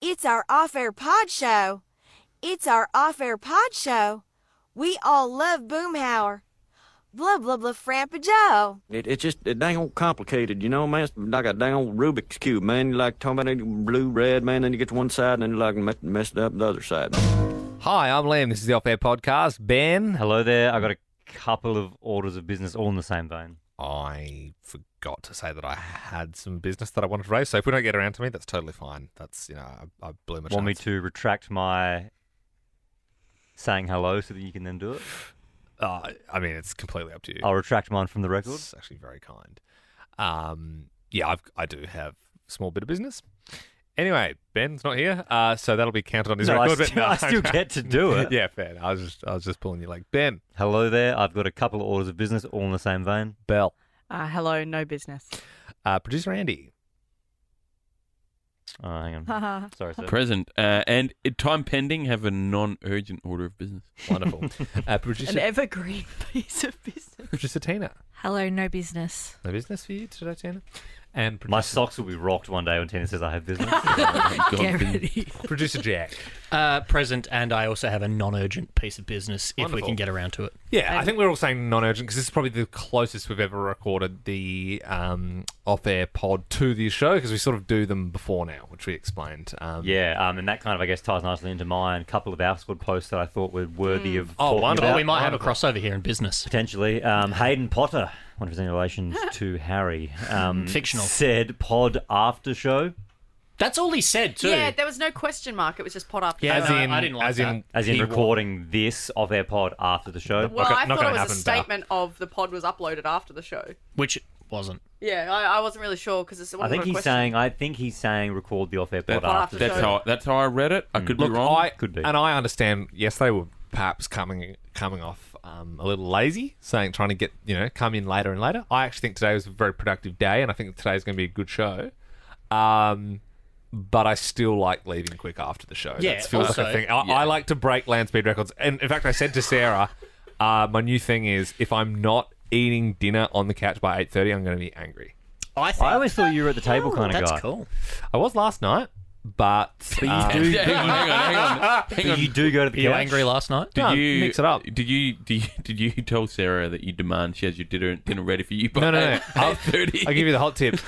It's our off-air pod show. It's our off-air pod show. We all love Boomhauer. Blah, blah, blah, Frampa Joe. It's just dang old complicated, you know, man. It's like a dang old Rubik's Cube, man. You like talking about blue, red, man, then you get to one side, and then you like mess it up the other side. Hi, I'm Liam. This is the Off-Air Podcast. Ben. Hello there. I got a couple of orders of business all in the same vein. I forgot to say that I had some business that I wanted to raise, so if we don't get around to me, that's totally fine. That's, I blew my chance. Want me to retract my saying hello so that you can then do it? I mean, it's completely up to you. I'll retract mine from the record. It's actually very kind. I do have a small bit of business. Anyway, Ben's not here, so that'll be counted on his record. I still get to do it. Yeah, fair. I was just pulling your leg. Ben. Hello there. I've got a couple of orders of business all in the same vein. Belle. Hello, no business. Producer Andy. Oh, hang on. Sorry, sir. Present. And time pending, have a non-urgent order of business. Wonderful. An Producer, evergreen piece of business. Producer Tina. Hello, no business. No business for you today, Tina? And My socks will be rocked one day when Tina says I have business. Get ready. Producer Jack. Present, and I also have a non-urgent piece of business if we Wonderful. can get around to it. Yeah, I think we're all saying non-urgent because this is probably the closest we've ever recorded the off-air pod to the show because we sort of do them before now, which we explained. Yeah, and that kind of, I guess, ties nicely into mine. A couple of Our Squad posts that I thought were worthy of talking wonderful. about. We might have a crossover here in business. Potentially. Hayden Potter, one of his in relation to Harry. Fictional. Said pod after show. That's all he said, too. Yeah, there was no question mark. It was just pot up. Yeah, As no, in, I didn't like as that. in, As in he recording this off-air pod after the show. Well, I not thought gonna it was happen, a statement of the pod was uploaded after the show. Which it wasn't. Yeah, I wasn't really sure because it's. I think he's saying record the off-air pod after the That's show. That's how I read it. I could be Look, wrong. Could be. And I understand, yes, they were perhaps coming off a little lazy, trying to get, come in later and later. I actually think today was a very productive day, and I think today's going to be a good show. But I still like leaving quick after the show. Yeah, That feels like a also- thing. I like to break land speed records. And in fact, I said to Sarah, my new thing is if I'm not eating dinner on the couch by 8:30, I'm going to be angry. I think I always thought you were at the table kind of that's guy. cool. I was last night, but But you do, Hang on. you do go to the Were you couch. angry last night? No, mix it up. Did you tell Sarah that you demand she has your dinner ready for you by No. 8:30? I'll give you the hot tip.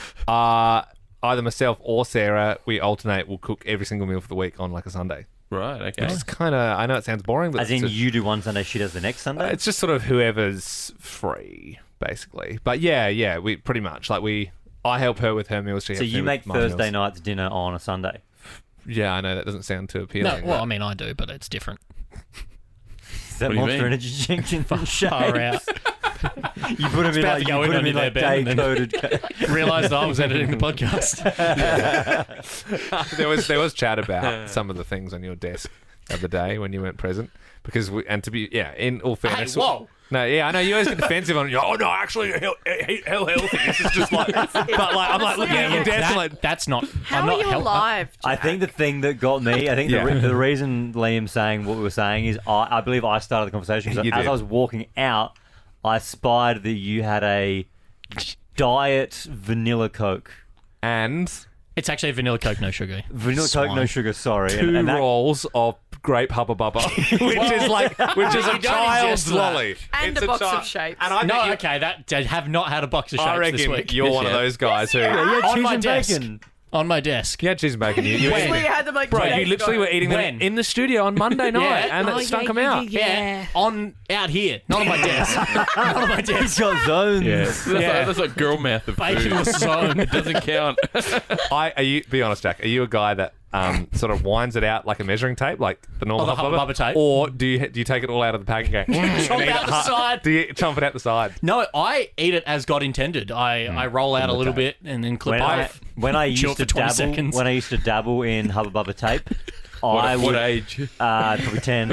Either myself or Sarah, we alternate. We'll cook every single meal for the week on like a Sunday. Right, okay. It's kind of, I know it sounds boring, but As in, it's just, you do one Sunday, she does the next Sunday? it's just sort of whoever's free, basically. But yeah, we pretty much I help her with her meals. She So helps you me make with my Thursday meals. night's dinner on a Sunday? Yeah, I know that doesn't sound too No, appealing. well, I mean, I do, but it's different. Is that What do you Monster mean? Energy drink in Far shape? out. You put him in about like, to go in on you there, Ben, and then- day-coded... Realised I was editing the podcast. there was chat about some of the things on your desk the other day when you weren't present because in all fairness, whoa. No, yeah, I know you always get defensive on. Oh no, actually, hell healthy. This is just like, but like I'm like looking at your desk, like That's not. How I'm are not you alive? I think the thing that got me, I think Yeah. the reason Liam's saying what we were saying is I believe I started the conversation because You as did. I was walking out, I spied that you had a diet vanilla Coke. and It's actually a vanilla Coke, no sugar. Vanilla Coke, no Swine. sugar, sorry. two and that, rolls of grape Hubba Bubba, which is a don't child's ingest that. lolly And It's a box of child- shapes. And I No, bet you- okay, that I have not had a box of I shapes this reckon week. you're one of those guys who. yeah, you had On cheese my and desk. bacon. On my desk. You had cheese and bacon. You When? We had them like Bro, 2 you days literally ago. were eating them When? in the studio on Monday night, Yeah. and it stunk them out. Yeah. Out here, not on my desk. Not on my He's desk. got zones. That's like girl math of Bacon food. was zone. It doesn't count. Be honest, Jack. Are you a guy that sort of winds it out like a measuring tape, like the normal the Hubba Hubba Bubba tape? or do you take it all out of the pack and go? Chomp and eat out it the hard? side. Do you chomp it out the side? No, I eat it as God intended. I roll out a little bit and then clip off. When I Chill used for to 20 dabble, seconds. when I used to dabble in Hubba Bubba tape, I What would age? probably 10.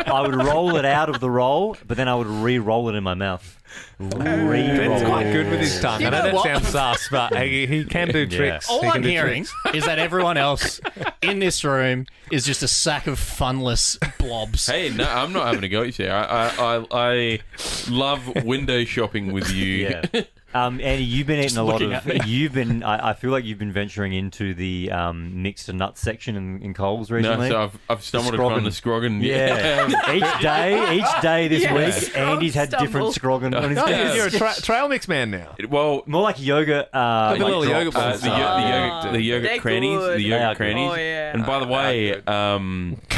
I would roll it out of the roll, but then I would re-roll it in my mouth. Ben's quite good with his tongue. You I know know that what? sounds sus, but he can do tricks. All He can I'm do hearing tricks. is that everyone else in this room is just a sack of funless blobs. Hey, no, I'm not having a go at you, Sarah. I love window shopping with you. Yeah. Andy, you've been eating a lot looking of. at me. You've been. I feel like you've been venturing into the mixed nuts section in Coles recently. No, so I've stumbled upon the scroggin. Yeah. each day this Yeah, week, scrog Andy's had different stumble. scroggin on his Oh, desk. you're a trail mix man now. Well, More like yogurt. Like the little yogurt the, balls. the They're yogurt crannies, good. the They are yogurt good. crannies. Oh, yeah. And by the way,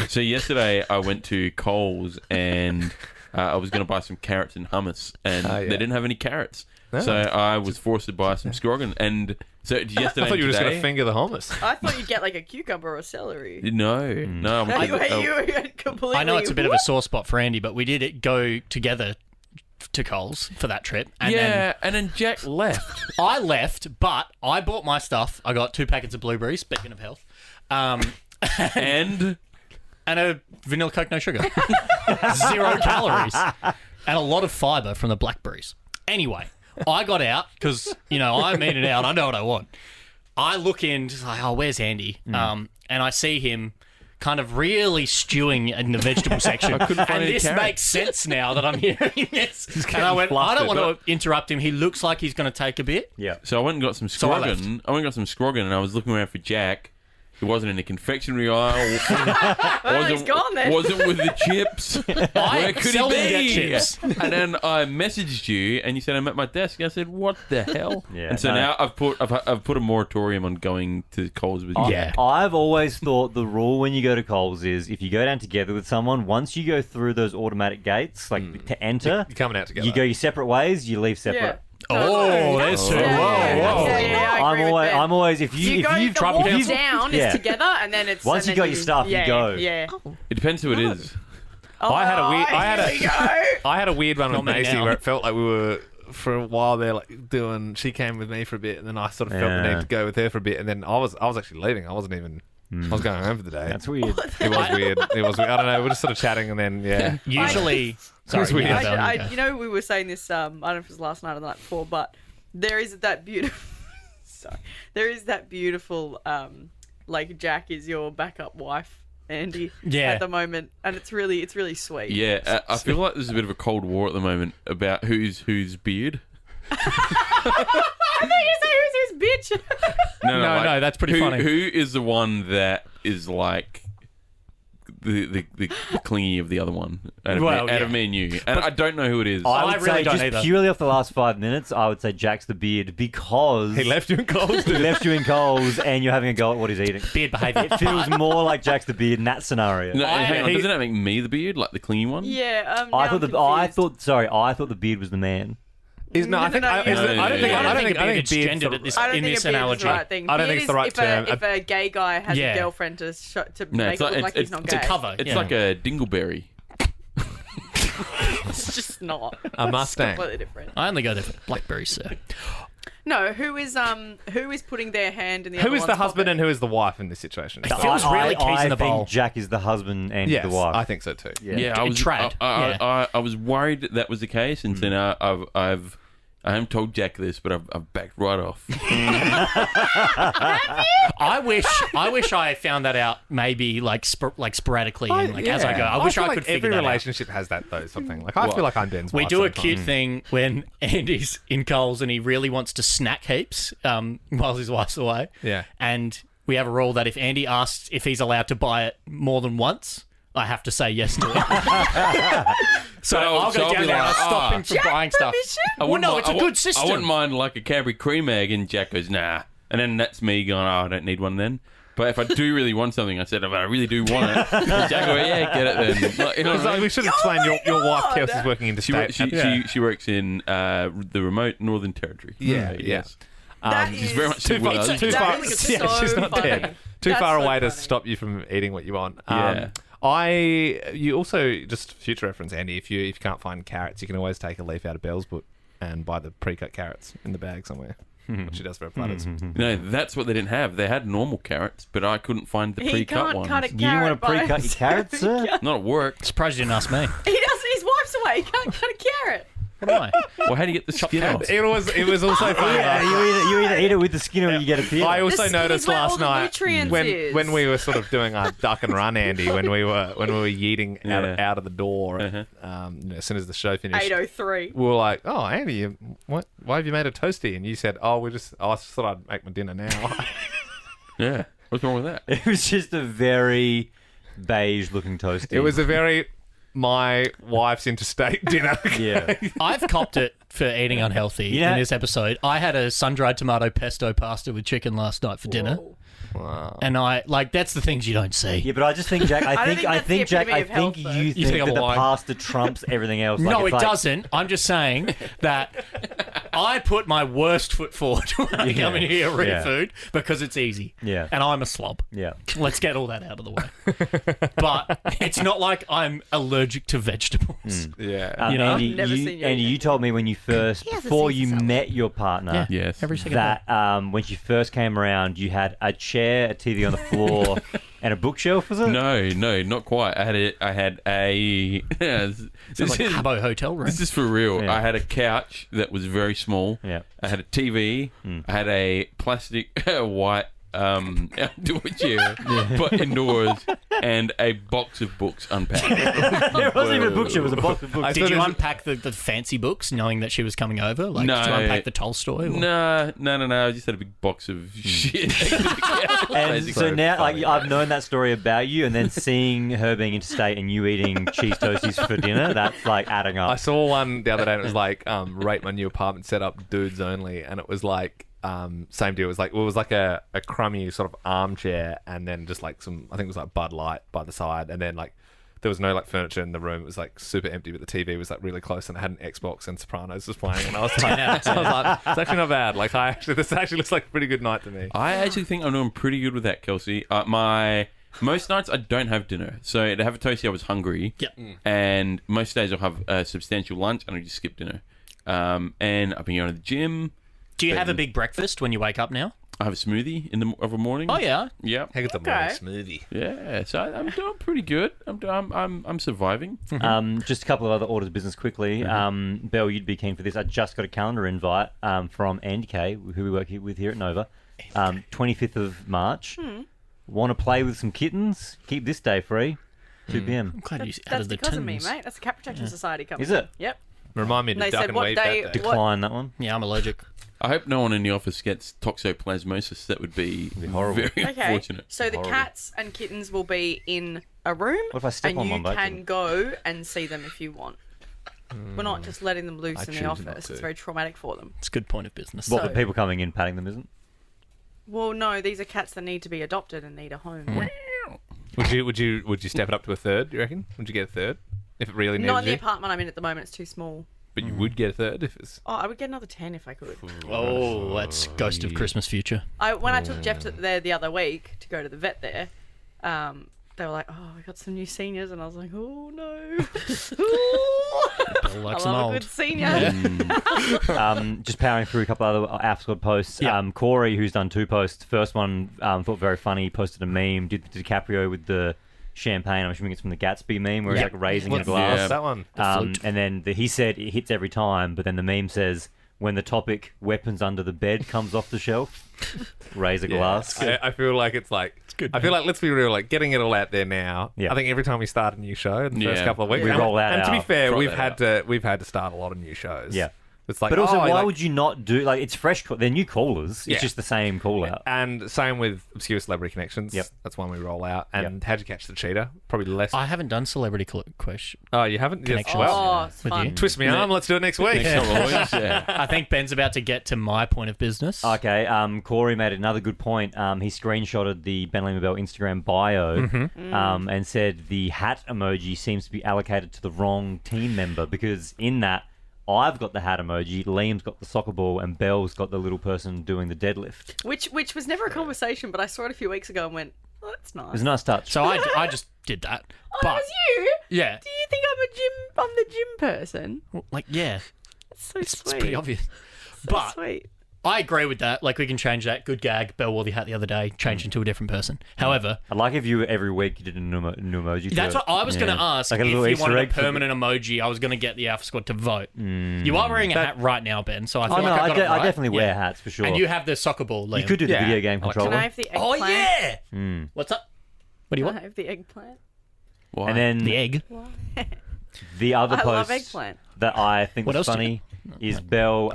so yesterday I went to Coles and I was going to buy some carrots and hummus, and Oh, yeah. they didn't have any carrots, Oh. so I was forced to buy some scroggin. And so yesterday, I thought you were just going to today- finger the hummus. I thought you'd get like a cucumber or celery. No, no, I'm You were completely. I know it's a bit of a sore spot for Andy, but we did go together to Coles for that trip. And yeah, and then Jack left. then I left, but I bought my stuff. I got 2 packets of blueberries, speaking of health, And and a vanilla Coke, no sugar. 0 calories. And a lot of fibre from the blackberries. Anyway, I got out because, I'm eating out. I know what I want. I look in, just like, oh, where's Andy? And I see him kind of really stewing in the vegetable section. I couldn't find and any this carrots. makes sense now that I'm hearing this. And I went, I don't flustered. want to interrupt him. He looks like he's going to take a bit. Yeah. so I went and got some So I left. scroggin. I went and got some scroggin, and I was looking around for Jack. He wasn't in the confectionery aisle. He's gone then. Wasn't with the chips. Where could he seldom be? get chips. And then I messaged you, and you said I'm at my desk. And I said, "What the hell?" Yeah, and so no. now I've put a moratorium on going to Coles with you. Yeah. I've always thought the rule when you go to Coles is if you go down together with someone, once you go through those automatic gates, like to enter, You're coming out together. you go your separate ways, you leave Yeah. separate. Oh, there's 2. Yeah, Whoa. I agree with Ben. I'm always if You go you've the tried walk if you've down yeah. is together, and then it's Once and you then got your stuff, you yeah, go. Yeah. It depends who it is. I had a weird. Here we go. I had a weird one with Not me Macy now. where it felt like we were for a while there, like doing. She came with me for a bit, and then I sort of felt the Yeah. need to go with her for a bit, and then I was actually leaving. I wasn't even. I was going home for the day. That's weird. It was weird. It was. Weird. I don't know. We're just sort of chatting, and then yeah. Usually, It's weird. You know, we were saying this. I don't know if it was last night or the night before, but there is that beautiful. Sorry, there is that beautiful. Like Jack is your backup wife, Andy. Yeah. At the moment, and it's really sweet. Yeah, I feel like there's a bit of a cold war at the moment about whose beard. I think you say who's his bitch. No, that's pretty funny. Who is the one that is like the clingy of the other one out of me and you? And I don't know who it is. I I would really say don't just either. purely off the last 5 minutes, I would say Jack's the beard because He left you in Coles. he left you in Coles and you're having a go at what he's eating. beard behaviour. It feels more like Jack's the beard in that scenario. No, hang on, he- doesn't that make me the beard, like the clingy one? Yeah. I thought the beard was the man. No, I think. No, I no, don't think. I don't think. I think beard's gendered sort at of- this I don't in think this a beard analogy. is the right thing. I don't Beard think it's the is right if term. If a gay guy has Yeah. a girlfriend to No, make it's it like look like he's not It's a gay. cover. It's yeah. like a dingleberry. It's just not. A Mustang. It's completely different. I only go there for blackberries, sir. No, who is putting their hand in the Who other is the one's husband pocket? and who is the wife in this situation? It feels really keys I in the think bowl. Jack is the husband and Yes, the wife. I think so too. Yeah, I was trad. I was worried that was the case, and so now I haven't told Jack this, but I've backed right off. I wish I found that out maybe like sporadically and like as I go. I wish feel I like could figure every that out. relationship has that though. Something like I feel like I'm Ben's We wife do a sometimes. cute thing when Andy's in Coles and he really wants to snack heaps while his wife's away. Yeah. And we have a rule that if Andy asks if he's allowed to buy it more than once, I have to say yes to it. So I'll go I'll down be there and I'll like, stop him from buying stuff. Well, no, it's a good system. I wouldn't mind like a Cadbury cream egg, and Jack goes, nah. And then that's me going, oh, I don't need one then. But if I do really want something, I said, if I really do want it, and Jack goes, yeah, get it then. Like, you know It's what I like, mean? we should explain your wife, Kelsey's working She, interstate. she works in the remote Northern Territory. Yeah, So, yeah. yes. That She's is very much too far, with us. too That far. is Yeah, so she's not funny. dead. Too That's far so away to funny. stop you from eating what you want. Yeah. You also, just future reference, Andy, if you can't find carrots, you can always take a leaf out of Belle's book and buy the pre-cut carrots in the bag somewhere. What she does for her platters. No, that's what they didn't have. They had normal carrots, but I couldn't find the He pre-cut can't ones. cut a You carrot want to by pre-cut your carrots, sir? Not at work. Surprised you didn't ask me. He doesn't. His wife's away. He can't cut a carrot. What am I? Well, how do you get the skin off? It was also funny. Yeah, you either eat it with the skin or you get a peel. I also The skin noticed is where all last the night nutrients when is. when we were sort of doing our duck and run, Andy, when we were yeeting out of the door, as soon as the show finished, 8:03. we were like, "Oh, Andy, why have you made a toasty?" And you said, "Oh, I just thought I'd make my dinner now." Yeah. What's wrong with that? It was just a very beige-looking toasty. It was a very my wife's interstate dinner. Yeah. I've copped it for eating unhealthy Yeah. in this episode. I had a sun-dried tomato pesto pasta with chicken last night for dinner. Wow. And that's the things you don't see. Yeah, but I just think, Jack. don't think I that's think, the Jack. I epitome of health, think though. you think think I'm that the lying. pasta trumps everything else. Like, No, it's it like- doesn't. I'm just saying that I put my worst foot forward when I come in here and eat Yeah. food because it's easy. Yeah. And I'm a slob. Yeah. Let's get all that out of the way. But it's not like I'm allergic to vegetables. Yeah. You know? Andy, Never seen you Andy, eat you told me when you first, He has a before Caesar you salad. met your partner, Yes. Every second day. that when she first came around, you had a chair, a TV on the floor, and a bookshelf. Was it? No, not quite. I had a. Sounds like a Habbo hotel room. This is for real. Yeah. I had a couch that was very small. Yeah. I had a TV. I had a plastic white outdoor chair, but indoors, and a box of books unpacked. It wasn't even a bookshelf. It was a box of books. Did you unpack the fancy books knowing that she was coming over? Like, No. did you unpack the Tolstoy? Or? No. I just had a big box of shit. And so now, like, I've known that story about you, and then seeing her being interstate and you eating cheese toasties for dinner, that's like adding I up. saw one the other day and it was like, rate my new apartment set up dudes only, and it was like same deal. It was like a crummy sort of armchair and then just like some, I think it was like Bud Light by the side, and then like there was no like furniture in the room. It was like super empty, but the TV was like really close and it had an Xbox and Sopranos was playing, and I was like, it's actually not bad. Like this actually looks like a pretty good night to me. I actually think I'm doing pretty good with that, Kelsey. Most nights I don't have dinner, so to have a toasty I was hungry. Yep. And most days I'll have a substantial lunch and I just skip dinner. And I've been going to the gym. Do you have a big breakfast when you wake up now? I have a smoothie of a morning. Oh, yeah. Yeah. Heck, it's a morning smoothie. Yeah. So I'm doing pretty good. I'm surviving. Just a couple of other orders of business quickly. Belle, you'd be keen for this. I just got a calendar invite from Andy K, who we work with here at Nova. 25th of March. Want to play with some kittens? Keep this day free. 2 p.m. I'm glad you That's added the because of tins. me, mate. That's the Cat Protection Society coming. Is it? Yep. Remind me And to they duck said and what weave day- that day. what- Decline that one. Yeah, I'm allergic. I hope no one in the office gets toxoplasmosis. That would be horrible. very Okay. unfortunate. So the Horrible. cats and kittens will be in a room, What if I step and on you one by can accident? go and see them if you want. We're not just letting them loose I in choose the not office. to. It's very traumatic for them. It's a good point of business. What, So- for people coming in, patting them, isn't? Well, no, these are cats that need to be adopted and need a home. Would you step it up to a third? Do you reckon? Would you get a third if it really needed Not in the you? apartment I'm in at the moment. It's too small. But you would get a third if it's. Oh, I would get another 10 if I could. Oh, that's Ghost of Christmas Future. When I took Jeff there the other week to go to the vet there, they were like, "Oh, we got some new seniors," and I was like, "Oh no, Bill likes I them love a old. good senior." Just powering through a couple other AF Squad posts. Yeah. Corey, who's done 2 posts. First one thought very funny. He posted a meme. Did the DiCaprio with the champagne. I'm assuming it's from the Gatsby meme where he's like raising a What's glass. that one? And then he said it hits every time, but then the meme says when the topic weapons under the bed comes off the shelf, raise a glass. I feel like it's good. I feel like, let's be real, like getting it all out there now. Yeah. I think every time we start a new show in the first Yeah. couple of weeks, We and- roll that and to be out. fair, Trot we've that had to start a lot of new shows. Yeah. It's like, But also, why like- would you not do like it's fresh? They're new callers. Yeah. It's just the same call out. And same with Obscure Celebrity Connections. Yep. That's one we roll out. And How'd You Catch the Cheetah? Probably less. I haven't done Celebrity Question. Oh, you haven't? Yes. Connections. Well, Oh, it's With fun. you. twist me arm. Let's do it next week. Next couple of weeks, yeah. I think Ben's about to get to my point of business. Okay, Corey made another good point. He screenshotted the Ben Lima Bell Instagram bio and said the hat emoji seems to be allocated to the wrong team member because in that I've got the hat emoji, Liam's got the soccer ball, and Belle's got the little person doing the deadlift. Which was never a conversation, but I saw it a few weeks ago and went, "Oh, that's nice." It was a nice touch. So I just did that. Oh, but that was you? yeah, Do you think I'm the gym person? like yeah, That's so it's sweet. pretty obvious. So but sweet. I agree with that. Like, we can change that. Good gag. Belle wore the hat the other day. Changed into a different person. However, I'd like if you every week you did a new emoji. that's what I was going to ask. Like a if little you Easter wanted a egg for the- permanent emoji, I was going to get the Alpha Squad to vote. You are wearing a hat right now, Ben, so I feel Oh, no, like I got it right. I definitely wear Yeah. hats for sure. And you have the soccer ball, Liam. You could do the Yeah. video game controller. Can I have the Oh, eggplant? yeah! What's up? What do you Can I want? have the eggplant? Why? And then The egg. the other I love post eggplant. that I think What was else do you funny is Belle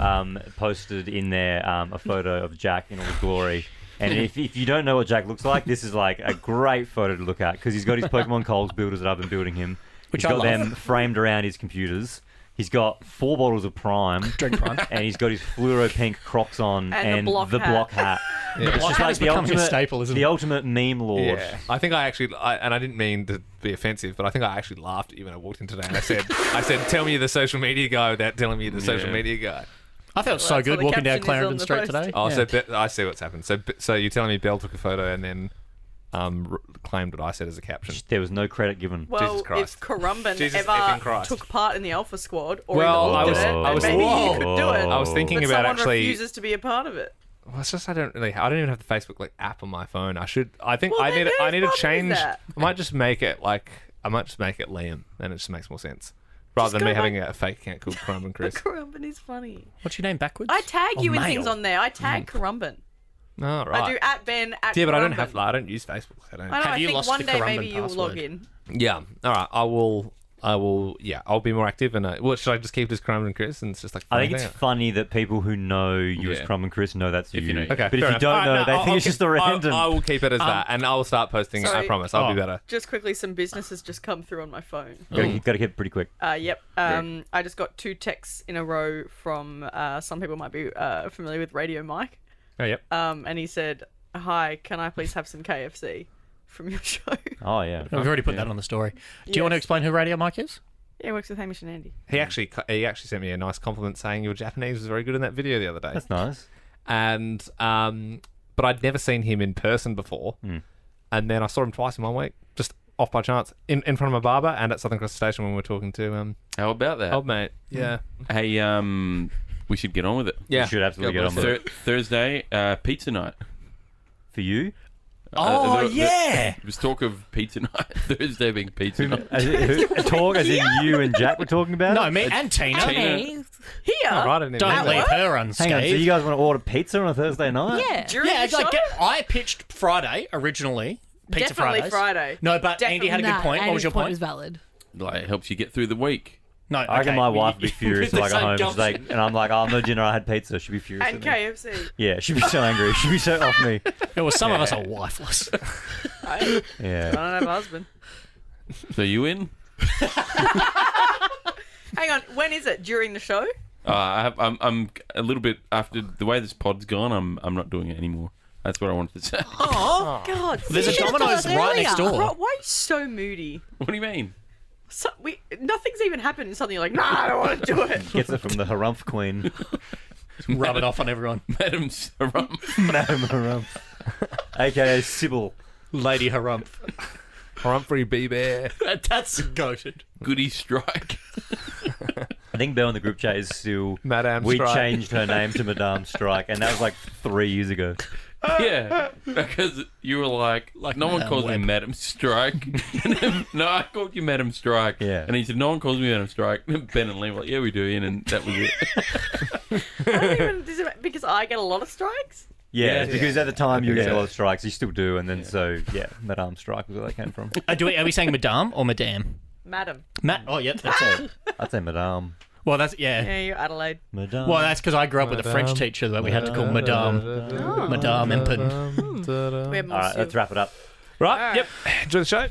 posted in there a photo of Jack in all his glory. And if you don't know what Jack looks like, this is like a great photo to look at because he's got his Pokemon Coles builders that I've been building him. Which He's I got love. them framed around his computers. He's got 4 bottles of Prime. Drink Prime. And he's got his fluoro pink Crocs on And the block hat. block hat. Yeah. It's block just hat like is the becoming a ultimate, staple, isn't the it? ultimate meme lord. Yeah, I think I actually, and I didn't mean to be offensive, but I think I actually laughed at you when I walked in today and I said, tell me you're the social media guy without telling me you're the social media guy. I felt so that's good what the walking down caption is Clarendon on the Street post. today. Oh, Yeah. so I see what's happened. So you're telling me Belle took a photo and then claimed what I said as a caption. There was no credit given. Well, Jesus Christ. if Karumban Jesus effing ever Christ. took part in the Alpha Squad or Well, even I looked was- at it, I then was- maybe Whoa. he could do it. I was thinking but about someone actually. refuses to be a part of it. Well, it's just I don't even have the Facebook like app on my phone. I think Well, I then need whose to problem is change. that? I might just make it Liam, then it just makes more sense. Rather than go me back- having a fake account called Crumb and Chris. Karumban is funny. What's your name backwards? I tag Oh, you in male. things on there. I tag Karumban. Oh, right. I do at Ben at Yeah, but I don't Karumban. I don't use Facebook. I don't. I know. Have I you think lost one the day Karumban maybe you'll log password? in. Yeah. All right. I will. Yeah. I'll be more active. And well, should I just keep it as Crumb and Chris? And it's just like. I think it's funny funny that people who know you as Yeah. Crumb and Chris know that's If you. you know- Okay. But if fair you enough. don't All know, right, they no, think it's just a random. I will keep it as that, and I will start posting. Sorry. I promise. I'll be better. Just quickly, some business has just come through on my phone. Gotta keep it pretty quick. Yep. I just got 2 texts in a row from some people might be familiar with Radio Mike. Oh, yep. And he said, "Hi, can I please have some KFC from your show?" Oh yeah. We've already put that on the story. Do you want to explain who Radio Mike is? Yeah, he works with Hamish and Andy. He actually sent me a nice compliment saying your Japanese was very good in that video the other day. That's nice. And but I'd never seen him in person before, and then I saw him twice in 1 week, just off by chance, in front of my barber and at Southern Cross Station when we were talking to How about that? old mate. Yeah, Hey, we should get on with it. yeah. You should absolutely get on with it. Thursday, pizza night. For you? Oh, There yeah. was talk of pizza night. Thursday being pizza night. Talk as in you and Jack were talking about No, it? me and Tina. Tina. Here, All right, I didn't even Don't know leave that. her Hang on, so unscathed. you guys want to order pizza on a Thursday night? Yeah. during Yeah, the like show? I pitched Friday originally. Pizza Definitely Fridays. Friday. No, but Andy had a good point. What was your point? Was valid. Like, it helps you get through the week. No, I reckon okay. my wife would be furious if I There's go no home. She's like, gumption. and I'm like, oh, no dinner, I had pizza. She'd be furious. And at me. KFC. Yeah, she'd be so angry. She'd be so off me. Well, some of us are wifeless. I Yeah. don't have a husband. So you in? Hang on, when is it? During the show? I'm a little bit after the way this pod's gone. I'm not doing it anymore. That's what I wanted to say. Oh, God. There's a You should've Domino's told us right next earlier. door. Why are you so moody? What do you mean? Nothing's even happened and suddenly you're like, nah, I don't want to do it. Gets it from the Harumph Queen. Rub it off on everyone. Madam Sarum. Madam Harumph. AKA Sybil. Lady Harumph. Humphrey B. Bear. That's goated. Goody Strike. I think Belle in the group chat is still. Madame We Strike. changed her name to Madame Strike, and that was like 3 years ago. Yeah, because you were like no one Madame calls me Web. Madam Strike. And then, no, I called you Madam Strike. Yeah. And he said, no one calls me Madam Strike. Ben and Lee were like, yeah, we do, Ian, and that was it. I don't even, is it because I get a lot of strikes? Yeah, Yeah, it's because at the time you were Yeah. getting a lot of strikes. You still do, and then so Madame Strike was where that came from. Are we saying Madame or Madame? Madam. Oh, yep, that's it. I'd say Madame. Well, that's, yeah. Yeah, you're Adelaide. Madame. Well, that's because I grew up with a French teacher that we had to call Madame. Madame Impin. We have more All right, soup. let's wrap it up. Right. Yep. Enjoy the show.